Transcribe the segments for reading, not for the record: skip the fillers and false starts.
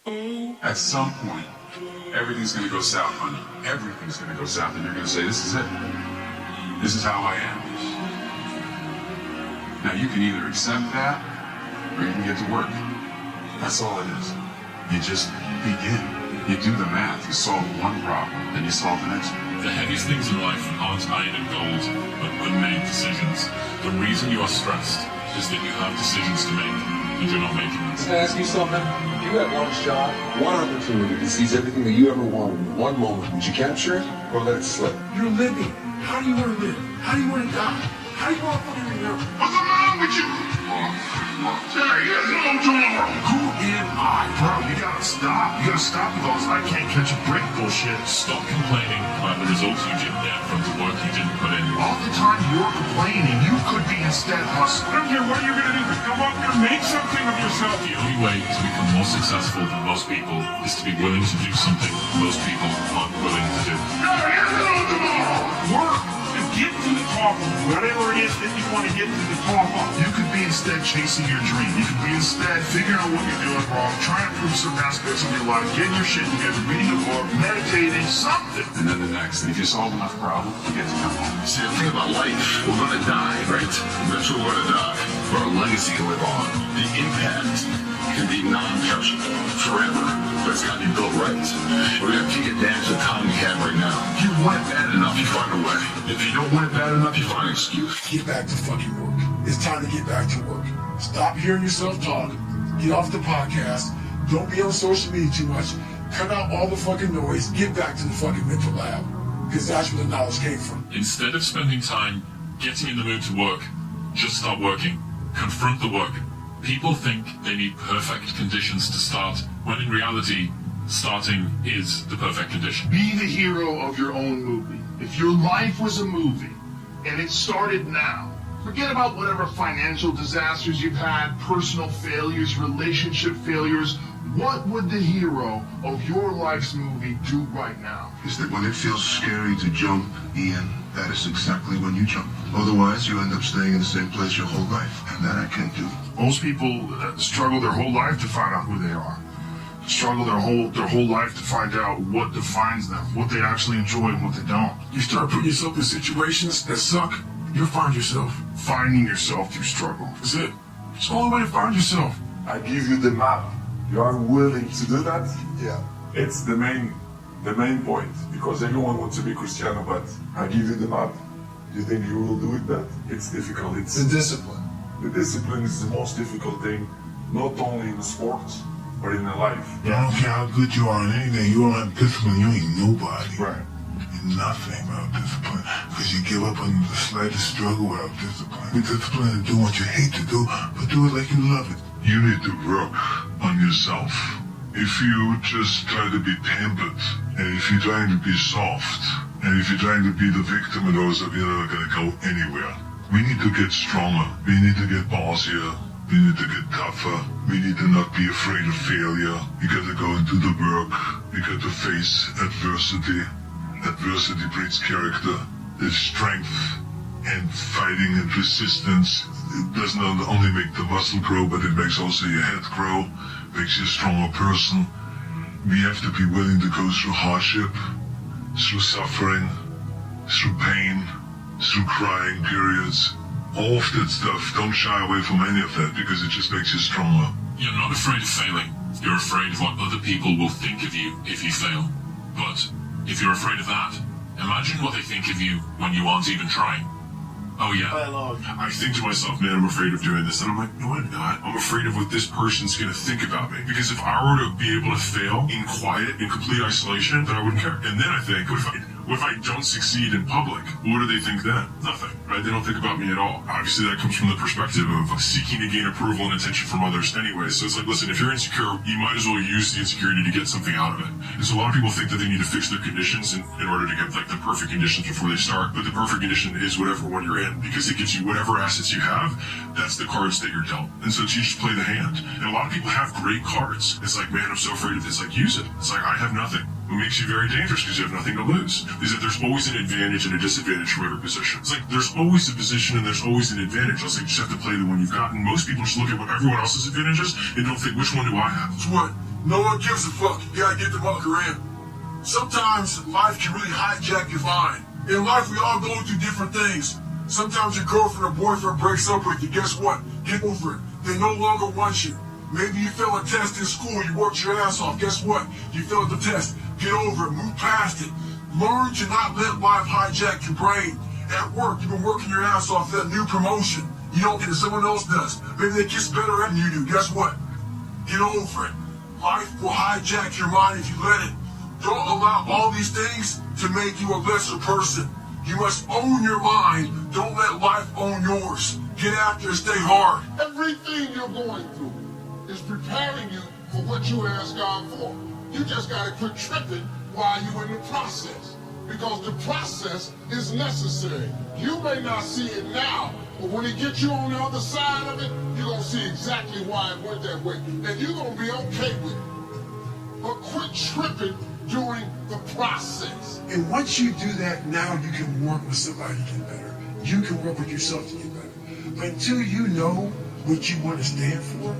At some point, everything's gonna go south, honey. Everything's gonna go south, and you're gonna say, this is it. This is how I am. Now you can either accept that, or you can get to work. That's all it is. You just begin. You do the math, you solve one problem, then you solve the next one. The heaviest things in life aren't iron and gold, but unmade decisions. The reason you are stressed is that you have decisions to make, and you're not making them. Can I ask you something? You had one shot, one opportunity to seize everything that you ever wanted in one moment. Would you capture it or let it slip? You're living. How do you want to live? How do you want to die? How do you want to fucking remember? What's wrong with you? Terry, there's no tomorrow. Who am I? Bro, you gotta stop. You gotta stop with all this I can't catch a break bullshit. Stop complaining about the results you didn't get from the work you didn't put in. All the time you're complaining, you could be instead hustling. I don't care what you're gonna do, but come up and make something of yourself. The only way to become more successful than most people is to be willing to do something most people aren't willing to do. Terry, there's no tomorrow. Work and get to the top of whatever it is that you want to get to the top of. You could be instead chasing your dream. You could be instead figuring out what you're doing wrong, trying to improve some aspects of your life, getting your shit together, reading a book, meditating, something. And then the next, and if you solve enough problems, you get to come home. See, the thing about life, we're gonna die, right? Eventually we're gonna die, but our legacy can live on. The impact can be non-perishable forever, but it's gotta be built right. We're gonna take advantage of the time we have right now. If you want it bad enough, you find a way. If you don't want it bad enough, you find an excuse. Get back to fucking work. It's time to get back to work. Stop hearing yourself talk. Get off the podcast. Don't be on social media too much. Cut out all the fucking noise. Get back to the fucking mental lab. Because that's where the knowledge came from. Instead of spending time getting in the mood to work, just start working. Confront the work. People think they need perfect conditions to start, when in reality, starting is the perfect condition. Be the hero of your own movie. If your life was a movie and it started now, forget about whatever financial disasters you've had, personal failures, relationship failures. What would the hero of your life's movie do right now? Is that when it feels scary to jump, Ian, that is exactly when you jump. Otherwise, you end up staying in the same place your whole life, and that I can't do. Most people struggle their whole life to find out who they are. Struggle their whole life to find out what defines them, what they actually enjoy and what they don't. You start putting yourself in situations that suck, you'll find yourself finding yourself through struggle. That's it. It's the only way to find yourself. I give you the map. You are willing to do that? Yeah. It's the main point, because everyone wants to be Cristiano, but I give you the map. Do you think you will do it? That it's difficult. It's The discipline. the discipline is the most difficult thing, not only in the sports, but in the life. I don't care how good you are in anything, you don't have discipline, you ain't nobody. Right. You're nothing without discipline, because you give up on the slightest struggle without discipline. Be disciplined to do what you hate to do, but do it like you love it. You need to work on yourself. If you just try to be pampered, and if you're trying to be soft, and if you're trying to be the victim of those, you're not going to go anywhere. We need to get stronger. We need to get ballsier. We need to get tougher. We need to not be afraid of failure. We got to go into the work. We got to face adversity. Adversity breeds character. There's strength and fighting and resistance. It does not only make the muscle grow, but it makes also your head grow, makes you a stronger person. We have to be willing to go through hardship, through suffering, through pain, through crying periods. All of that stuff, don't shy away from any of that, because it just makes you stronger. You're not afraid of failing. You're afraid of what other people will think of you if you fail. But if you're afraid of that, imagine what they think of you when you aren't even trying. Oh yeah. I think to myself, man, I'm afraid of doing this. And I'm like, no, I'm not. I'm afraid of what this person's going to think about me. Because if I were to be able to fail in quiet, in complete isolation, then I wouldn't care. And then I think, what if I don't succeed in public? What do they think then? Nothing, right? They don't think about me at all. Obviously, that comes from the perspective of seeking to gain approval and attention from others anyway. So it's like, listen, if you're insecure, you might as well use the insecurity to get something out of it. And so a lot of people think that they need to fix their conditions in order to get like the perfect conditions before they start. But the perfect condition is whatever one you're in, because it gives you whatever assets you have. That's the cards that you're dealt. And so you just play the hand. And a lot of people have great cards. It's like, man, I'm so afraid of this. Like, use it. It's like, I have nothing. It makes you very dangerous because you have nothing to lose. Is that there's always an advantage and a disadvantage from every position. It's like there's always a position and there's always an advantage. It's like you just have to play the one you've got. And most people just look at what everyone else's advantages and don't think, which one do I have? So what? No one gives a fuck. You gotta get the fucker in. Sometimes life can really hijack your mind. In life, we all go through different things. Sometimes your girlfriend or boyfriend breaks up with you. Guess what? Get over it. They no longer want you. Maybe you failed a test in school. You worked your ass off. Guess what? You failed the test. Get over it. Move past it. Learn to not let life hijack your brain. At work, you've been working your ass off for that new promotion. You don't get it. Someone else does. Maybe they kiss better than you do. Guess what? Get over it. Life will hijack your mind if you let it. Don't allow all these things to make you a lesser person. You must own your mind. Don't let life own yours. Get after it. Stay hard. Everything you're going through is preparing you for what you ask God for. You just got to quit tripping while you're in the process, because the process is necessary. You may not see it now, but when it gets you on the other side of it, you're going to see exactly why it went that way. And you're going to be okay with it. But quit tripping during the process. And once you do that, now you can work with somebody to get better. You can work with yourself to get better. But until you know what you want to stand for,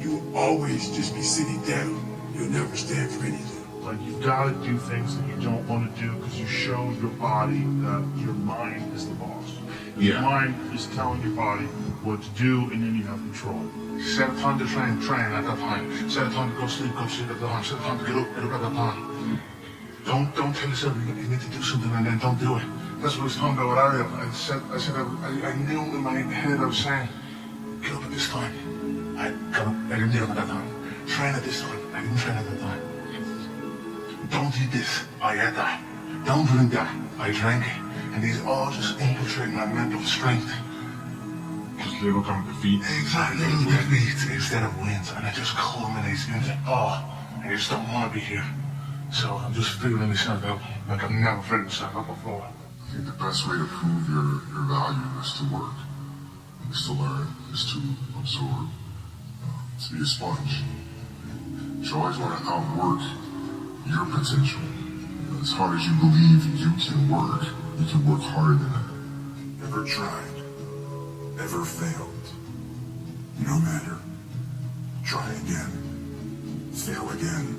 you will always just be sitting down. You'll never stand for anything. Like, you've got to do things that you don't want to do because you showed your body that your mind is the boss. Your mind is telling your body what to do, and then you have control. Set a time to train at that time. Set a time to go sleep at that time. Set a time to get up at that time. Don't tell yourself you need to do something and then don't do it. That's what I was talking about with Ariel. I knew in my head I was saying, get up at this time. I didn't get up at that time. Train at this time. I didn't train at that time. Don't eat this. I ate that. Don't drink that. I drank it. And these all just infiltrate my mental strength. Because they become defeat. Exactly. Defeat instead of wins. And it just culminates into, I just don't want to be here. So I'm just figuring myself out like I've never figured myself out before. I think the best way to prove your value is to work, is to learn, is to absorb, to be a sponge. You always want to outwork your potential. As hard as you believe you can work harder than that. Never tried, never failed. No matter. Try again, fail again,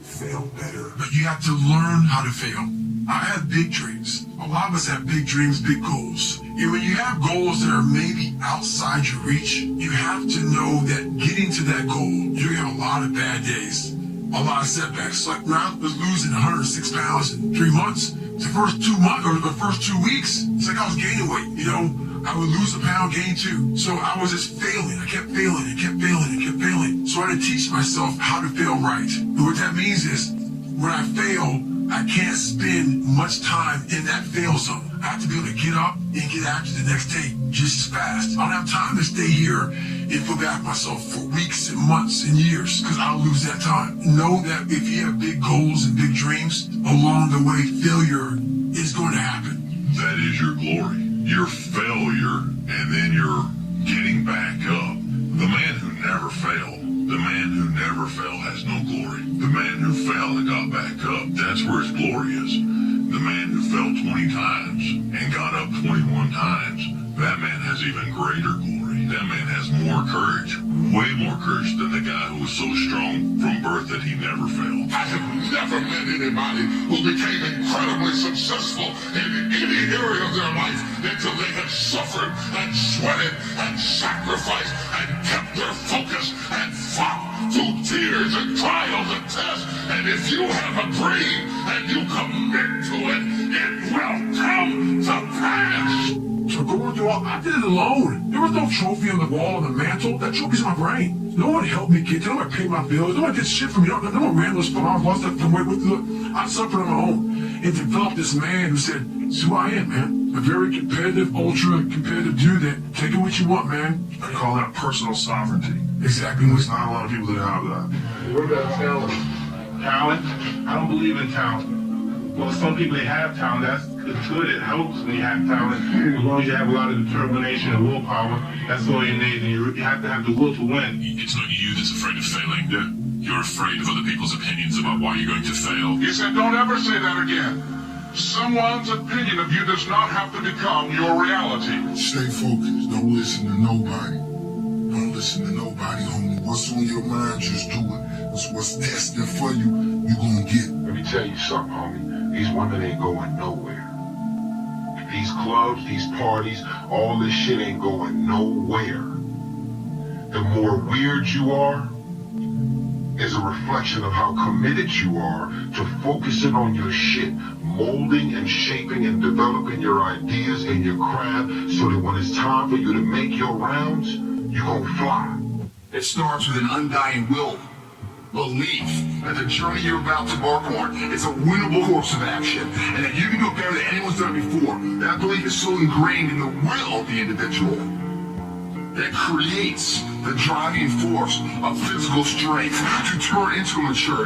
fail better. But you have to learn how to fail. I have big dreams. A lot of us have big dreams, big goals. And when you have goals that are maybe outside your reach, you have to know that getting to that goal, you're gonna have a lot of bad days, a lot of setbacks. Like when I was losing 106 pounds in 3 months, the first 2 months or the first 2 weeks, it's like I was gaining weight, you know? I would lose a pound, gain 2. So I was just failing. I kept failing and kept failing and kept failing. So I had to teach myself how to fail right. And what that means is when I fail, I can't spend much time in that fail zone. I have to be able to get up and get after the next day just as fast. I don't have time to stay here and feel bad for myself for weeks and months and years because I'll lose that time. Know that if you have big goals and big dreams, along the way, failure is going to happen. That is your glory. Your failure, and then you're getting back up. The man who never failed, has no glory. The man who fell and got back up, that's where his glory is. The man who fell 20 times and got up 21 times, that man has even greater glory. That man has more courage, way more courage than the guy who was so strong from birth that he never failed. I have never met anybody who became incredibly successful in any area of their life until they had suffered and sweated and sacrificed and kept their focus and fought through tears and trials and tests. And if you have a dream and you commit to it, it will come to pass. So going through all, I did it alone. There was no trophy on the wall on the mantle. That trophy's in my brain. No one helped me get. No one paid my bills. No one did shit for me. No one ran those farms. Lost that from with the. I suffered on my own and developed this man who said, "It's who I am, man. A very competitive, ultra competitive dude that take it what you want, man." I call that personal sovereignty. Exactly. There's not a lot of people that have that. What about talent? Talent? I don't believe in talent. Well, some people, they have talent. That's good. It helps when you have talent. As long as you have a lot of determination and willpower, that's all you need. And you have to have the will to win. It's not you that's afraid of failing. Yeah. You're afraid of other people's opinions about why you're going to fail. He said, don't ever say that again. Someone's opinion of you does not have to become your reality. Stay focused. Don't listen to nobody. Don't listen to nobody, homie. What's on your mind, just do it. That's what's destined for you, you gonna get. Let me tell you something, homie. These women ain't going nowhere. These clubs, these parties, all this shit ain't going nowhere. The more weird you are is a reflection of how committed you are to focusing on your shit, molding and shaping and developing your ideas and your craft so that when it's time for you to make your rounds, you gon' fly. It starts with an undying will, belief that the journey you're about to embark on is a winnable course of action, and that you can do it better than anyone's done before. That belief is so ingrained in the will of the individual that creates the driving force of physical strength to turn into a maturity.